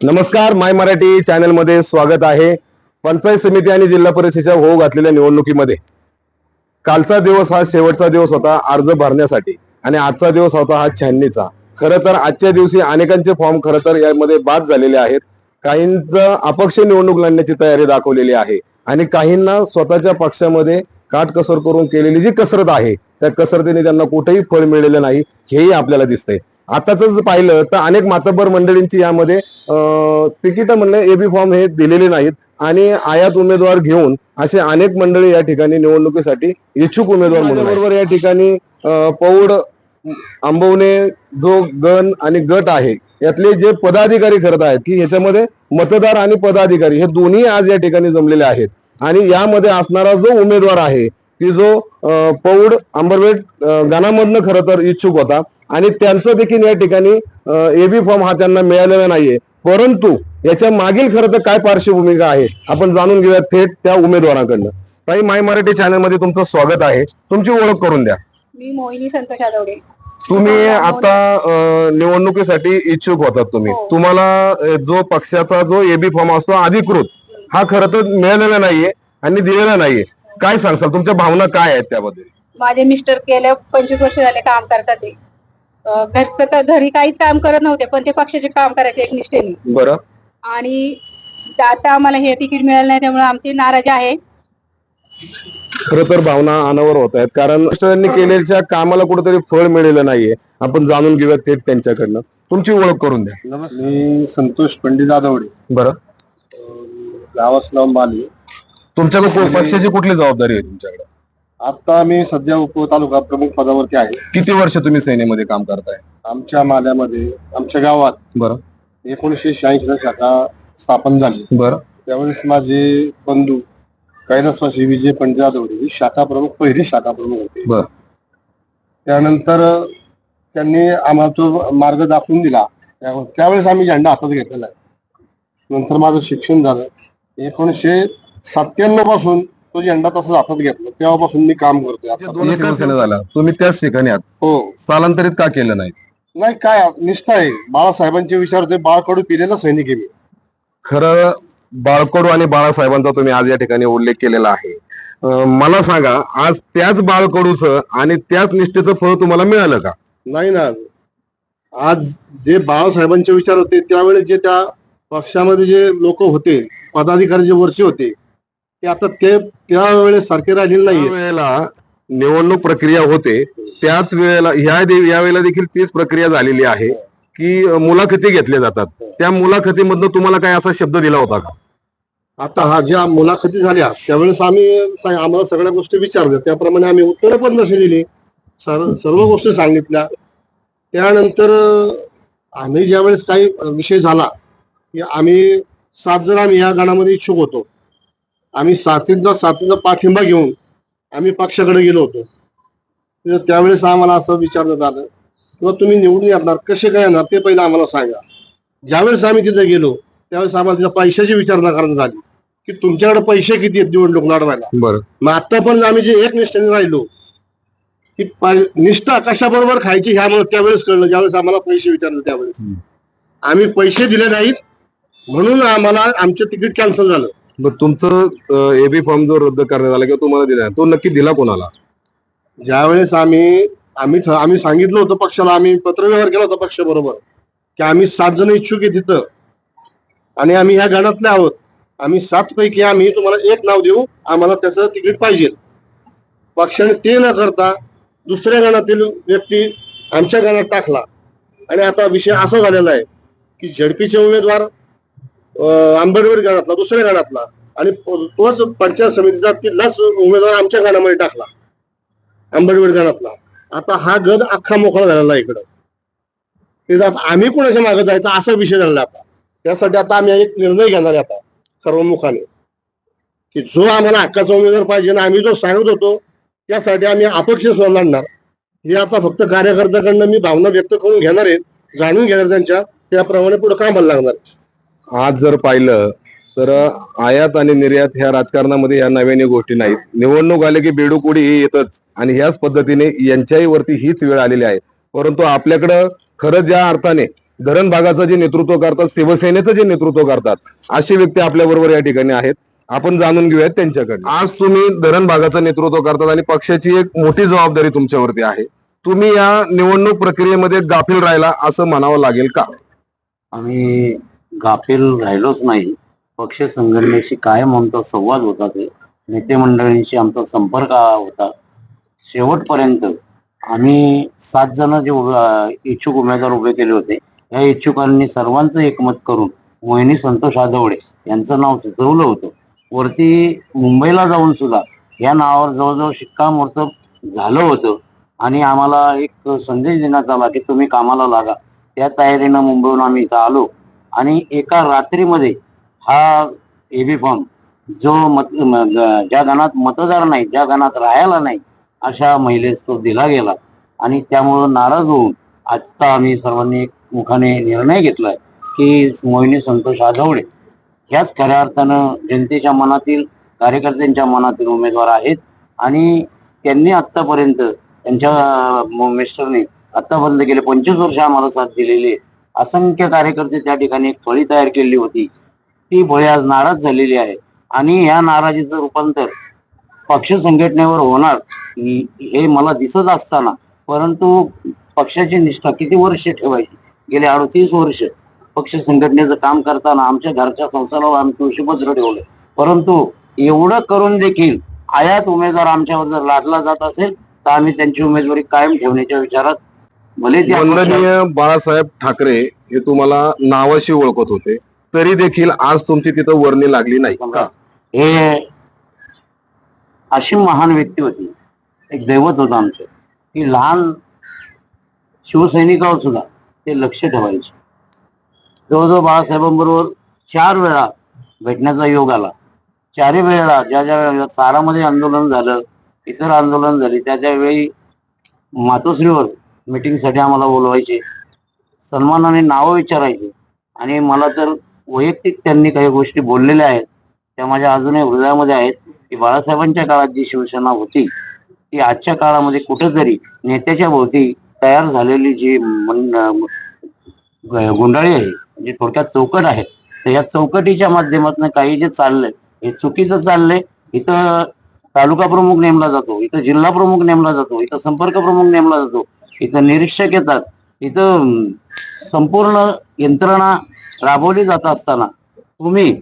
नमस्कार, माय मराठी चॅनल मध्ये स्वागत आहे. पंचायत समिती आणि जिल्हा परिषदेच्या होऊ घातलेल्या निवडणुकीमध्ये कालचा दिवस हा शेवटचा दिवस होता अर्ज भरण्यासाठी आणि आजचा दिवस होता हा छाननीचा. खरं तर आजच्या दिवशी अनेकांचे फॉर्म खरं तर यामध्ये बाद झालेले आहेत. काहींचं अपक्ष निवडणूक लढण्याची तयारी दाखवलेली आहे आणि काहींना स्वतःच्या पक्षामध्ये काटकसर करून केलेली जी कसरत आहे त्या कसरतीने त्यांना कुठेही फळ मिळालेलं नाही, हेही आपल्याला दिसतंय. आताच पाहिलं तर अनेक मातब्बर मंडळींची यामध्ये तिकीट म्हणलं एबी फॉर्म हे दिलेले नाहीत आणि आयात उमेदवार घेऊन असे अनेक मंडळी या ठिकाणी निवडणुकीसाठी इच्छुक उमेदवार म्हणून बरोबर या ठिकाणी पौड आंबवणे जो गण आणि गट आहे यातले जे पदाधिकारी करत आहेत की याच्यामध्ये मतदार आणि पदाधिकारी हे दोन्ही आज या ठिकाणी जमलेले आहेत आणि यामध्ये असणारा जो उमेदवार आहे की जो पौड आंबरवेट गणामधनं खरं तर इच्छुक होता आणि त्यांचं देखील या ठिकाणी एबी फॉर्म हा त्यांना मिळालेला नाहीये. परंतु याच्या मागील खरं तर काय पार्श्वभूमिका आहे आपण जाणून घेऊया थेट त्या उमेदवारांकडनं. ताई, माय मराठी चॅनल मध्ये तुमचं स्वागत आहे. तुमची ओळख करून द्या. मी मोहिनी संतोष आदवडे. तुम्ही आता निवडणुकीसाठी इच्छुक होतात. तुम्हाला जो पक्षाचा जो एबी फॉर्म असतो अधिकृत हा खरं तर मिळालेला नाहीये आणि दिलेला नाहीये. काय सांगसाल, तुमच्या भावना काय आहेत त्याबद्दल? माझे मिस्टर गेल्या 25 वर्ष झाले काम करतात ते. घरचं तर घरी काहीच काम करत नव्हते पण ते पक्षाचे काम करायचे एक निष्ठेने. बरं. आणि आता आम्हाला हे तिकीट मिळालं नाही त्यामुळे आमची नाराजी आहे. खरं तर भावना अनावर होत आहेत कारण त्यांनी केलेल्या कामाला कुठेतरी फळ मिळालेलं नाहीये. आपण जाणून घेऊया थेट त्यांच्याकडनं. तुमची ओळख करून द्या. नमस्कार, मी संतोष पंडित आदवडे. बरं. गावासला माली. तुमच्याकडे पक्षाची कुठली जबाबदारी आहे तुमच्याकडे? आता मी सध्या उप तालुका प्रमुख पदावरती आहे. किती वर्ष तुम्ही सेनेमध्ये काम करताय? आमच्या माल्यामध्ये आमच्या गावात बरं 1986 ला शाखा स्थापन झाली. बरं. त्यावेळेस माझे बंधू कैलासवासी विजय पंडित आदवडे ही शाखा प्रमुख, पहिली शाखा प्रमुख होते. बरं. त्यानंतर त्यांनी आम्हाला तो मार्ग दाखवून दिला. त्यावेळेस आम्ही झेंडा हातात घेतलेला आहे. नंतर माझं शिक्षण झालं. 1997 पासून तो झेंडा तसं हातात घेतला, तेव्हापासून मी काम करतोय. झाला तुम्ही त्याच ठिकाणी आहात. हो. स्थलांतरित का केलं नाही? नाही, काय निष्ठा आहे. बाळासाहेबांचे विचार होते. बाळकडू पिलेला सैनिक आहे मी. खरं बाळकडू आणि बाळासाहेबांचा तुम्ही आज या ठिकाणी उल्लेख केलेला आहे. मला सांगा, आज त्याच बाळकडूचं आणि त्याच निष्ठेचं फळ तुम्हाला मिळालं का? नाही ना. आज जे बाळासाहेबांचे विचार होते त्यावेळेस जे त्या पक्षामध्ये जे लोक होते, पदाधिकारी जे वरचे होते, ते आता ते त्यावेळेस सारखे राहिलेले नाहीये. वेळेला निवडणूक प्रक्रिया होते त्याच वेळेला यावेळेला देखील तीच प्रक्रिया झालेली आहे की मुलाखती घेतल्या जातात. त्या मुलाखतीमधनं तुम्हाला काय असा शब्द दिला होता का? आता हा ज्या मुलाखती झाल्या त्यावेळेस आम्हाला सगळ्या गोष्टी विचारल्या, त्याप्रमाणे आम्ही उत्तरं पण नसे दिली, सर्व गोष्टी सांगितल्या. त्यानंतर आम्ही ज्यावेळेस काही विषय झाला की आम्ही 7 जण आम्ही या गणामध्ये इच्छुक होतो. आम्ही साथीचा पाठिंबा घेऊन आम्ही पक्षाकडे गेलो होतो. त्यावेळेस आम्हाला असं विचारण्यात आलं किंवा तुम्ही निवडून येणार, कसे काय येणार ते पहिलं आम्हाला सांगा. ज्यावेळेस आम्ही तिथे गेलो त्यावेळेस आम्हाला तिथे पैशाची विचारणा करण्यात आली की तुमच्याकडे पैसे किती आहेत निवडणूक लढवायला. बरं. मग आता पण आम्ही जे एक निष्ठेने राहिलो की निष्ठा कशाबरोबर खायची ह्या मला त्यावेळेस कळलं, ज्यावेळेस आम्हाला पैसे विचारले त्यावेळेस. आम्ही पैसे दिले नाहीत म्हणून आम्हाला आमचं तिकीट कॅन्सल झालं. बरं, तुमचं एबी फॉर्म जो रद्द करण्यात आला किंवा तुम्हाला दिला तो नक्की दिला कोणाला? ज्यावेळेस आम्ही सांगितलं होतं पक्षाला, आम्ही पत्रव्यवहार केला होता पक्षाबरोबर की आम्ही 7 जण इच्छुक आहे तिथं आणि आम्ही ह्या गणातले आहोत. आम्ही 7 पैकी आम्ही तुम्हाला एक नाव देऊ, आम्हाला त्याचं तिकीट पाहिजे. पक्षाने ते न करता दुसऱ्या गणातील व्यक्ती आमच्या गणात टाकला आणि आता विषय असा झालेला आहे की झडपीचे उमेदवार आंबेडकर गणातला, दुसऱ्या गणातला, आणि तोच पंचायत समितीचा तिथलाच उमेदवार आमच्या गणामध्ये टाकला, आंबेडकर गणातला. आता हा गण अख्खा मोकळा झालेला आहे इकडं. ते आम्ही कोणाच्या मागे जायचा असा विषय झालेला आता. त्यासाठी आता आम्ही एक निर्णय घेणार आहे आता सर्वमुखाने की जो आम्हाला हक्काचा उमेदवार पाहिजे ना, आम्ही जो सांगत होतो त्यासाठी आम्ही अपक्ष लढणार. हे आता फक्त कार्यकर्त्याकडनं मी भावना व्यक्त करून घेणार आहे, जाणून घेणार त्यांच्या, त्याप्रमाणे पुढे कामाला लागणार. आज जर पाहिलं तर आयात आणि निर्यात ह्या राजकारणामध्ये या नव्याने गोष्टी नाहीत. निवडणूक आले की बेडूकुडी ही येतच आणि ह्याच पद्धतीने यांच्याही वरती हीच वेळ आलेली आहे. परंतु आपल्याकडं खरं ज्या अर्थाने धरण भागाचं जे नेतृत्व करतात, शिवसेनेचं जे नेतृत्व करतात, अशी व्यक्ती आपल्या बरोबर या ठिकाणी आहेत. आपण जाणून घेऊयात त्यांच्याकडे. आज तुम्ही धरण भागाचं नेतृत्व करतात आणि पक्षाची एक मोठी जबाबदारी तुमच्यावरती आहे. तुम्ही या निवडणूक प्रक्रियेमध्ये गाफील राहिला असं म्हणावं लागेल का? आम्ही गाफील राहिलोच नाही. पक्ष संघटनेशी कायम आमचा संवाद होता, ते नेते मंडळींशी आमचा संपर्क होता. शेवटपर्यंत आम्ही 7 जण जे इच्छुक उमेदवार उभे केले होते, या इच्छुकांनी सर्वांचं एकमत करून मोहिनी संतोष आदवडे यांचं नाव सुचवलं होतं. वरती मुंबईला जाऊन सुद्धा या नावावर जवळजवळ शिक्कामोर्तब झालं होतं आणि आम्हाला एक संदेश देण्यात आला की तुम्ही कामाला लागा. त्या तयारीनं मुंबईहून आम्ही इथं आलो आणि एका रात्रीमध्ये हा एबी फॉर्म जो ज्या गणात मतदार नाही, ज्या गणात राहायला नाही, अशा महिलेस तो दिला गेला आणि त्यामुळं नाराज होऊन आजचा आम्ही सर्वांनी मुखाने निर्णय घेतलाय की मोहिनी संतोष आदवडे ह्याच खऱ्या अर्थानं जनतेच्या मनातील, कार्यकर्त्यांच्या मनातील उमेदवार आहेत. आणि त्यांनी आतापर्यंत त्यांच्या मिस्टरने आतापर्यंत गेले 25 वर्ष आम्हाला साथ दिलेली. असंख्य कार्यकर्ते त्या ठिकाणी एक फळी तयार केली होती, ती फळी आज नाराज झालेली आहे आणि या नाराजीचं रूपांतर पक्ष संघटनेवर होणार हे मला दिसत असताना, परंतु पक्षाची निष्ठा किती वर्ष ठेवायची, गेले 38 वर्ष पक्ष संघटनेचं काम करताना आमच्या घरच्या संसारावर आम्ही तुळशीपत्र ठेवलं, परंतु एवढं करून देखील आयात उमेदवार आमच्यावर जर लादला जात असेल तर आम्ही त्यांची उमेदवारी कायम ठेवण्याच्या विचारात. भले ते वंदनीय बाळासाहेब ठाकरे हे तुम्हाला नावाशी ओळखत होते, तरी देखील आज तुमची तिथं वर्णी लागली नाही का? हे अशी महान व्यक्ती होती, एक दैवत होतं आमचं, की लहान शिवसैनिकावर सुद्धा ते लक्ष ठेवायचे. जवळजवळ बाळासाहेबांबरोबर 4 वेळा भेटण्याचा योग आला. 4ही वेळेला ज्या ज्या वेळेला सारामध्ये आंदोलन झालं, इतर आंदोलन झाली, त्या त्यावेळी मातोश्रीवर मीटिंगसाठी आम्हाला बोलवायचे, सन्मानाने नावं विचारायचे आणि मला तर वैयक्तिक त्यांनी काही गोष्टी बोललेल्या आहेत त्या माझ्या अजूनही हृदयामध्ये आहेत की बाळासाहेबांच्या काळात जी शिवसेना होती ती आजच्या काळामध्ये कुठेतरी नेत्याच्या भोवती तयार झालेली जी गुंडाळी आहे, जी थोडक्यात चौकट आहे, तर या चौकटीच्या माध्यमातून काही जे चाललंय हे चुकीचं चाललंय. इथं तालुका प्रमुख नेमला जातो, इथं जिल्हा प्रमुख नेमला जातो, इथं संपर्क प्रमुख नेमला जातो, इथं निरीक्षक येतात, इथं संपूर्ण यंत्रणा राबवली जात असताना तुम्ही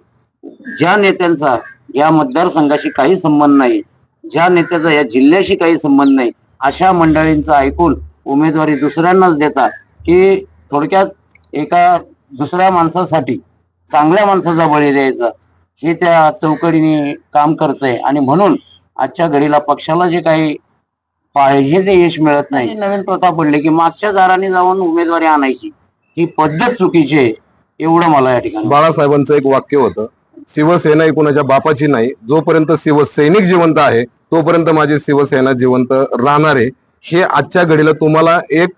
ज्या नेत्यांचा या मतदारसंघाशी काही संबंध नाही, ज्या नेत्याचा या जिल्ह्याशी काही संबंध नाही, अशा मंडळींचं ऐकून उमेदवारी दुसऱ्यांनाच देता, की थोडक्यात एका दुसऱ्या माणसासाठी चांगल्या माणसाचा बळी द्यायचा, हे त्या चौकडीने काम करतंय. आणि म्हणून आजच्या घडीला पक्षाला जे काही पाहिजे ते यश मिळत नाही. नवीन प्रथा पडली की मागच्या दाराने जाऊन उमेदवारी आणायची, ही पद्धत चुकीची आहे, एवढं मला या ठिकाणी. बाळासाहेबांचं एक वाक्य होतं, शिवसेना ही कुणाच्या बापाची नाही, जोपर्यंत शिवसैनिक जिवंत आहे तोपर्यंत माझी शिवसेना जिवंत राहणार आहे. हे आजच्या घडीला तुम्हाला एक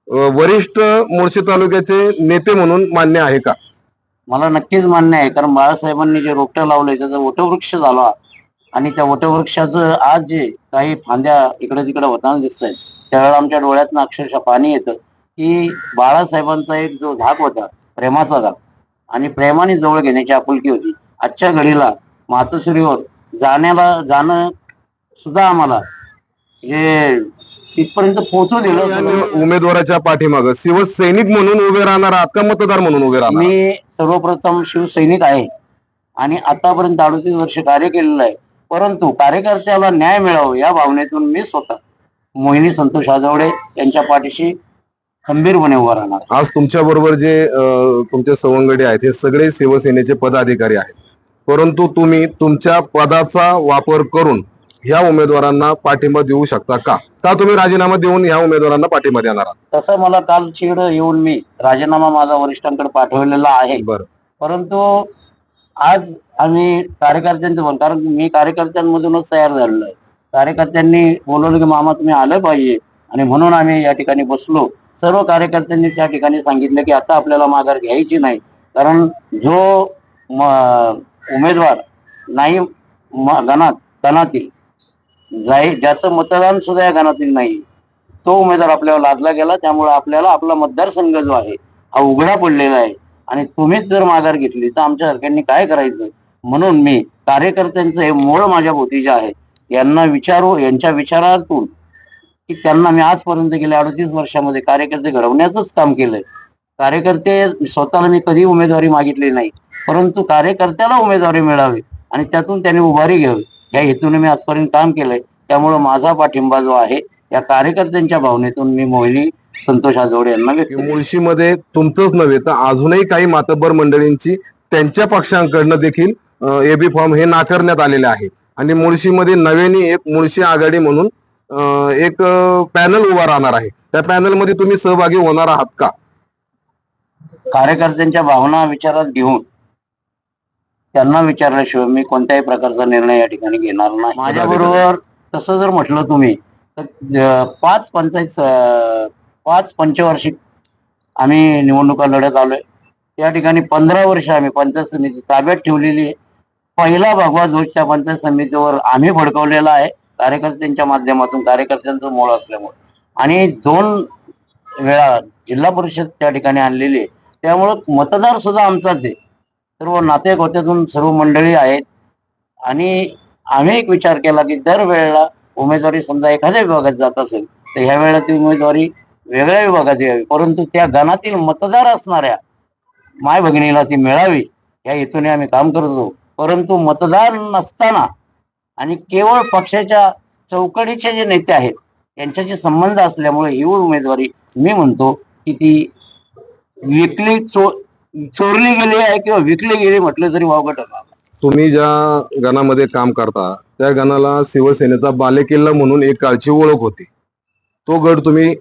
वरिष्ठ मोर्शी तालुक्याचे नेते म्हणून मान्य आहे का? मला नक्कीच मान्य आहे, कारण बाळासाहेबांनी जे रोपटं लावलंय त्याचा वटवृक्ष झाला आणि त्या वटवृक्षाचं आज जे काही फांद्या इकडे तिकडे होताना दिसत आहेत त्यावेळेला आमच्या डोळ्यातनं अक्षरशः पाणी येतं की बाळासाहेबांचा एक जो धाक होता, प्रेमाचा धाक आणि प्रेमाने जवळ घेण्याची आपुलकी होती, आजच्या घडीला मातोश्रीवर जाणं सुद्धा आम्हाला हे तिथपर्यंत पोहोचू दिलं. उमेदवाराच्या पाठीमागं शिवसैनिक म्हणून उभे राहणार आहात का मतदार म्हणून उभे राहणार? मी सर्वप्रथम शिवसैनिक आहे आणि आतापर्यंत 38 वर्ष कार्य केलेलं आहे, परंतु कार्यकर्त्याला न्याय मिळावं या भावनेतून मी स्वतः मोहिनी संतोष आदवडे यांच्या पाठीशी खंबीरपणे उभा राहणार. आज तुमच्या बरोबर जे तुमचे सवंगडी आहेत हे सगळे शिवसेनेचे पदाधिकारी आहेत, परंतु तुम्ही तुमच्या पदाचा वापर करून ह्या उमेदवारांना पाठिंबा देऊ शकता का? का तुम्ही राजीनामा देऊन ह्या उमेदवारांना पाठिंबा देणार आहात? तसं मला काल चीड येऊन मी राजीनामा माझा वरिष्ठांकडे पाठवलेला आहे, बरं, परंतु आज आम्ही कार्यकर्त्यांचं कारण मी कार्यकर्त्यांमधूनच तयार झालेलो आहे. कार्यकर्त्यांनी बोलवलं की मामा तुम्ही आलं पाहिजे आणि म्हणून आम्ही या ठिकाणी बसलो. सर्व कार्यकर्त्यांनी त्या ठिकाणी सांगितलं की आता आपल्याला माघार घ्यायची नाही, कारण जो उमेदवार नाही गणातील ज्याचं मतदान सुद्धा या गणातील नाही तो उमेदवार आपल्याला लादला गेला. त्यामुळे आपल्याला आपला मतदारसंघ जो आहे हा उघडा पडलेला आहे आणि तुम्हीच जर माघार घेतली तर आमच्यासारख्यांनी काय करायचं. म्हणून मी कार्यकर्त्यांचं हे मूळ माझ्या भोवती जे आहे यांना विचारू, यांच्या विचारातून की त्यांना मी आजपर्यंत गेल्या 38 वर्षामध्ये कार्यकर्ते घडवण्याचंच काम केलंय. कार्यकर्ते स्वतःला मी कधी उमेदवारी मागितली नाही, परंतु कार्यकर्त्याला उमेदवारी मिळावी आणि त्यातून त्यांनी उभारी घ्यावी या हेतूने मी आजपर्यंत काम केलंय. त्यामुळे माझा पाठिंबा जो आहे या कार्यकर्त्यांच्या भावनेतून मी मोहिनी संतोष आजवडे यांना व्यक्त केला. मुळशीमध्ये तुमचंच नव्हे तर अजूनही काही मातब्बर मंडळींची त्यांच्या पक्षांकडनं देखील एबी फॉर्म हे नाकारण्यात आलेले आहे आणि मुळशीमध्ये नव्याने एक मुळशी आघाडी म्हणून एक पॅनल उभा राहणार आहे. त्या पॅनल मध्ये तुम्ही सहभागी होणार आहात का? कार्यकर्त्यांच्या भावना विचारात घेऊन त्यांना विचारल्याशिवाय मी कोणत्याही प्रकारचा निर्णय या ठिकाणी घेणार नाही. माझ्या बरोबर तसं जर म्हटलं तुम्ही तर 5 पंचवार्षिक आम्ही निवडणुका लढत आलोय. त्या ठिकाणी 15 वर्ष आम्ही पंचायत समिती ताब्यात ठेवलेली आहे. पहिला भगवा जोश त्या पंचायत समितीवर आम्ही भडकवलेला आहे कार्यकर्त्यांच्या माध्यमातून, कार्यकर्त्यांचं मूळ असल्यामुळे, आणि 2 वेळा जिल्हा परिषद त्या ठिकाणी आणलेली आहे. त्यामुळं मतदार सुद्धा आमचाच आहे. सर्व नातेगोत्यातून सर्व मंडळी आहेत आणि आम्ही एक विचार केला की दरवेळेला उमेदवारी समजा एखाद्या विभागात जात असेल तर ह्या वेळेला ती उमेदवारी वेगळ्या विभागात यावी, परंतु त्या गणातील मतदार असणाऱ्या माय भगिनीला ती मिळावी या हेतूने आम्ही काम करतो. परंतु मतदार नसताना आणि केवळ पक्षाच्या चौकडीचे जे नेते आहेत यांच्याशी संबंध असल्यामुळे ही उमेदवारी मी म्हणतो की ती चोरली गेली आहे किंवा विकली गेली म्हटलं तरी वावगं ठरणार. तुम्ही ज्या गणामध्ये काम करता त्या गणाला शिवसेनेचा बालेकिल्ला म्हणून एक काळची ओळख होती. तो गड तुम्ही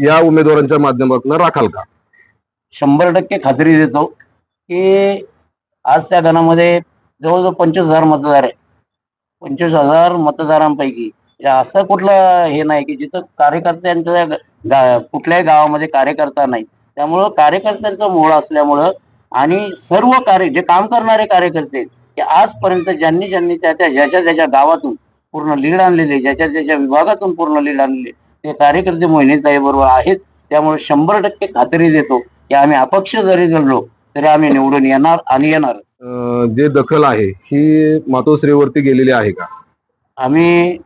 या उमेदवारांच्या माध्यमातून राखाल का? 100% खात्री देतो की आज त्या गणामध्ये जवळजवळ 25,000 मतदार आहे. 25,000 मतदारांपैकी असं कुठलं हे नाही की जिथं कार्यकर्त्यांच्या कुठल्याही गावामध्ये कार्यकर्ता नाही. त्यामुळं कार्यकर्त्यांचं मूळ असल्यामुळं आणि सर्व जे काम करणारे कार्यकर्ते की आजपर्यंत ज्यांनी ज्याच्या गावातून पूर्ण लीड आणलेले, ज्याच्या विभागातून पूर्ण लीड आणलेले ते कार्यकर्ते मोहिनीताई बरोबर आहेत. त्यामुळे 100% खात्री देतो की आम्ही अपक्ष जरी जळलो तरी आम्ही निवडून येणार आणि येणार. जे दखल आहे ही मातोश्रीवरती गेलेली आहे का? आम्ही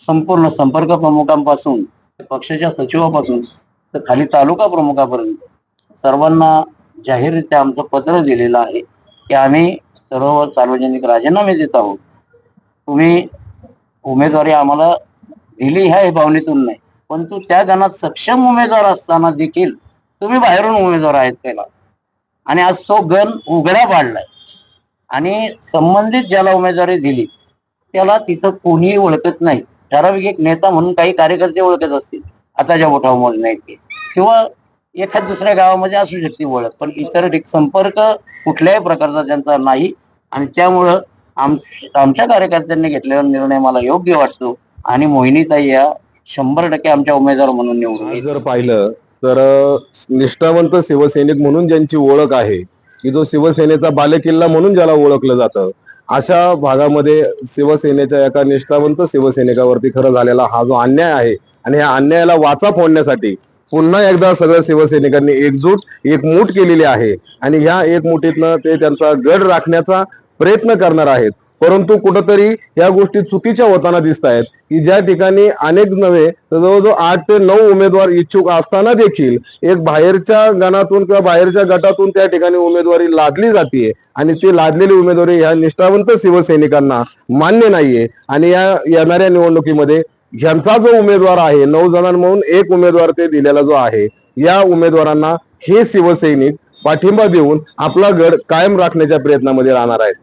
संपूर्ण संपर्क प्रमुखांपासून पक्षाच्या सचिवापासून तर खाली तालुका प्रमुखापर्यंत सर्वांना जाहीररित्या आमचं पत्र दिलेलं आहे की आम्ही सर्व सार्वजनिक राजीनामे देत आहोत. तुम्ही उमेदवारी आम्हाला दिली ह्या भावनेतून नाही, परंतु त्या गणात सक्षम उमेदवार असताना देखील तुम्ही बाहेरून उमेदवार आहेत त्याला, आणि आज तो गण उघडा पाडलाय आणि संबंधित ज्याला उमेदवारी दिली त्याला तिथं कोणीही ओळखत नाही. ठराविक एक नेता म्हणून काही कार्यकर्ते ओळखत असतील, आताच्या बोटावर मोजण्यात येते, किंवा एखाद दुसऱ्या गावामध्ये असू शकते ओळख, पण इतर संपर्क कुठल्याही प्रकारचा त्यांचा नाही. आणि त्यामुळं आमच्या कार्यकर्त्यांनी घेतलेला निर्णय मला योग्य वाटतो आणि मोहिनीताई या 100% आमच्या उमेदवार म्हणून निवडून. जर पाहिलं तर निष्ठावंत शिवसैनिक म्हणून ज्यांची ओळख आहे की जो शिवसेनेचा बालेकिल्ला म्हणून ज्याला ओळखलं जातं, अशा भागामध्ये शिवसेनेच्या एका निष्ठावंत शिवसैनिकावरती खरं झालेला हा जो अन्याय आहे आणि या अन्यायाला वाचा फोडण्यासाठी पुन्हा एकदा सगळ्या शिवसैनिकांनी एकमूट केलेली आहे आणि ह्या एकमुठीतनं ते त्यांचा गड राखण्याचा प्रयत्न करणार आहेत. परंतु कुठंतरी या गोष्टी चुकीच्या होताना दिसत आहेत की ज्या ठिकाणी अनेक नव्हे तर जवळजवळ 8 ते 9 उमेदवार इच्छुक असताना देखील एक बाहेरच्या गणातून किंवा बाहेरच्या गटातून त्या ठिकाणी उमेदवारी लादली जाते आणि ती लादलेली उमेदवारी ह्या निष्ठावंत शिवसैनिकांना मान्य नाहीये. आणि या येणाऱ्या निवडणुकीमध्ये ह्यांचा जो उमेदवार आहे 9 जणांमधून एक उमेदवार ते दिलेला जो आहे, या उमेदवारांना हे शिवसैनिक पाठिंबा देऊन आपला गड कायम राखण्याच्या प्रयत्नामध्ये राहणार आहेत.